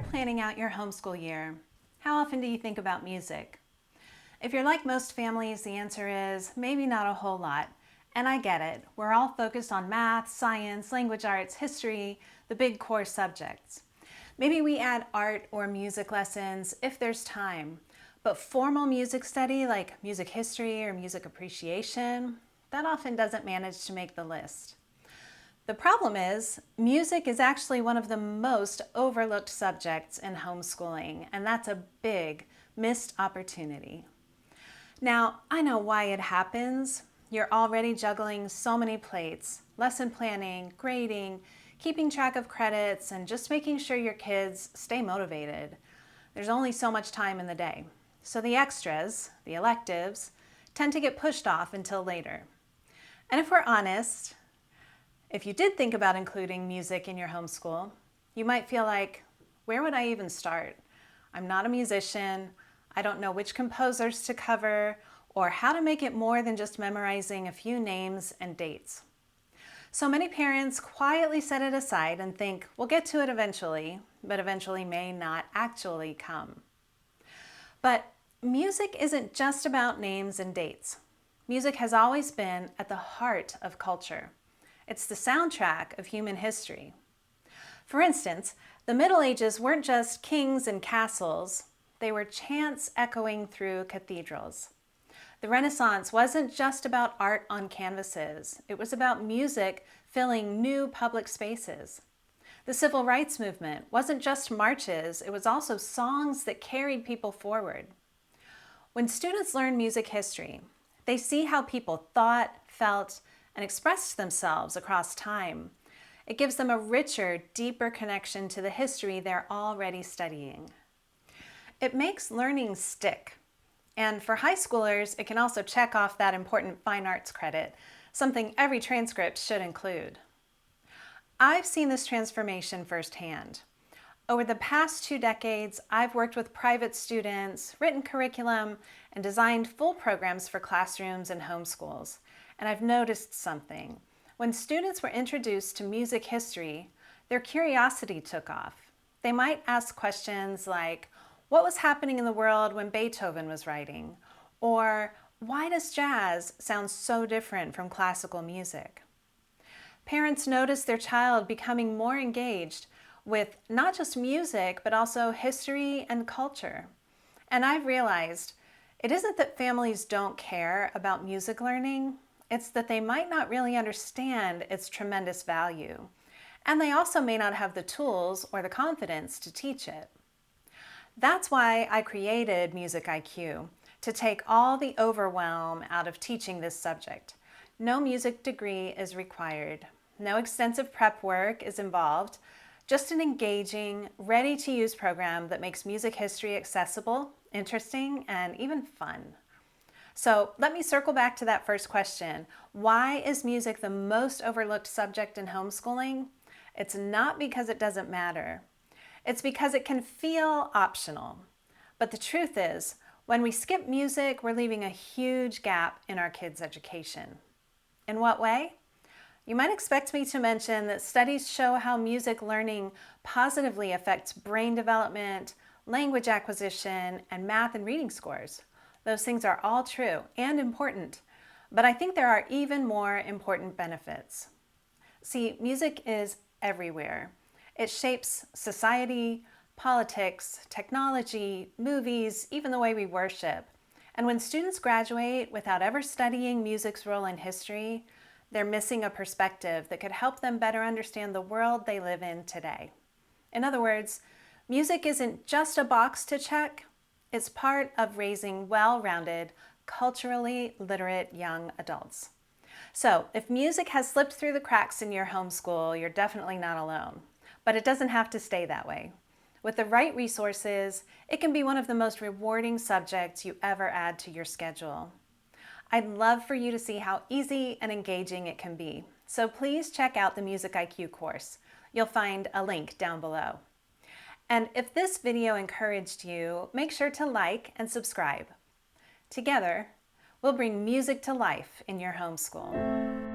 planning out your homeschool year, how often do you think about music? If you're like most families, the answer is maybe not a whole lot. And I get it. We're all focused on math, science, language arts, history, the big core subjects. Maybe we add art or music lessons if there's time. But formal music study like music history or music appreciation, that often doesn't manage to make the list. The problem is, music is actually one of the most overlooked subjects in homeschooling, and that's a big missed opportunity. Now, I know why it happens. You're already juggling so many plates, lesson planning, grading, keeping track of credits, and just making sure your kids stay motivated. There's only so much time in the day. So the extras, the electives, tend to get pushed off until later. And if we're honest, if you did think about including music in your homeschool, you might feel like, where would I even start? I'm not a musician. I don't know which composers to cover or how to make it more than just memorizing a few names and dates. So many parents quietly set it aside and think, we'll get to it eventually, but eventually may not actually come. But music isn't just about names and dates. Music has always been at the heart of culture. It's the soundtrack of human history. For instance, the Middle Ages weren't just kings and castles, they were chants echoing through cathedrals. The Renaissance wasn't just about art on canvases, it was about music filling new public spaces. The Civil Rights Movement wasn't just marches, it was also songs that carried people forward. When students learn music history, they see how people thought, felt, and expressed themselves across time. It gives them a richer, deeper connection to the history they're already studying. It makes learning stick. And for high schoolers, it can also check off that important fine arts credit, something every transcript should include. I've seen this transformation firsthand. Over the past 2 decades, I've worked with private students, written curriculum, and designed full programs for classrooms and homeschools. And I've noticed something. When students were introduced to music history, their curiosity took off. They might ask questions like, what was happening in the world when Beethoven was writing? Or, why does jazz sound so different from classical music? Parents notice their child becoming more engaged with not just music, but also history and culture. And I've realized it isn't that families don't care about music learning, it's that they might not really understand its tremendous value. And they also may not have the tools or the confidence to teach it. That's why I created MusicIQ, to take all the overwhelm out of teaching this subject. No music degree is required. No extensive prep work is involved. Just an engaging, ready-to-use program that makes music history accessible, interesting, and even fun. So let me circle back to that first question. Why is music the most overlooked subject in homeschooling? It's not because it doesn't matter. It's because it can feel optional. But the truth is, when we skip music, we're leaving a huge gap in our kids' education. In what way? You might expect me to mention that studies show how music learning positively affects brain development, language acquisition, and math and reading scores. Those things are all true and important, but I think there are even more important benefits. See, music is everywhere. It shapes society, politics, technology, movies, even the way we worship. And when students graduate without ever studying music's role in history, they're missing a perspective that could help them better understand the world they live in today. In other words, music isn't just a box to check, it's part of raising well-rounded, culturally literate young adults. So if music has slipped through the cracks in your homeschool, you're definitely not alone. But it doesn't have to stay that way. With the right resources, it can be one of the most rewarding subjects you ever add to your schedule. I'd love for you to see how easy and engaging it can be. So please check out the MusicIQ course. You'll find a link down below. And if this video encouraged you, make sure to like and subscribe. Together, we'll bring music to life in your homeschool.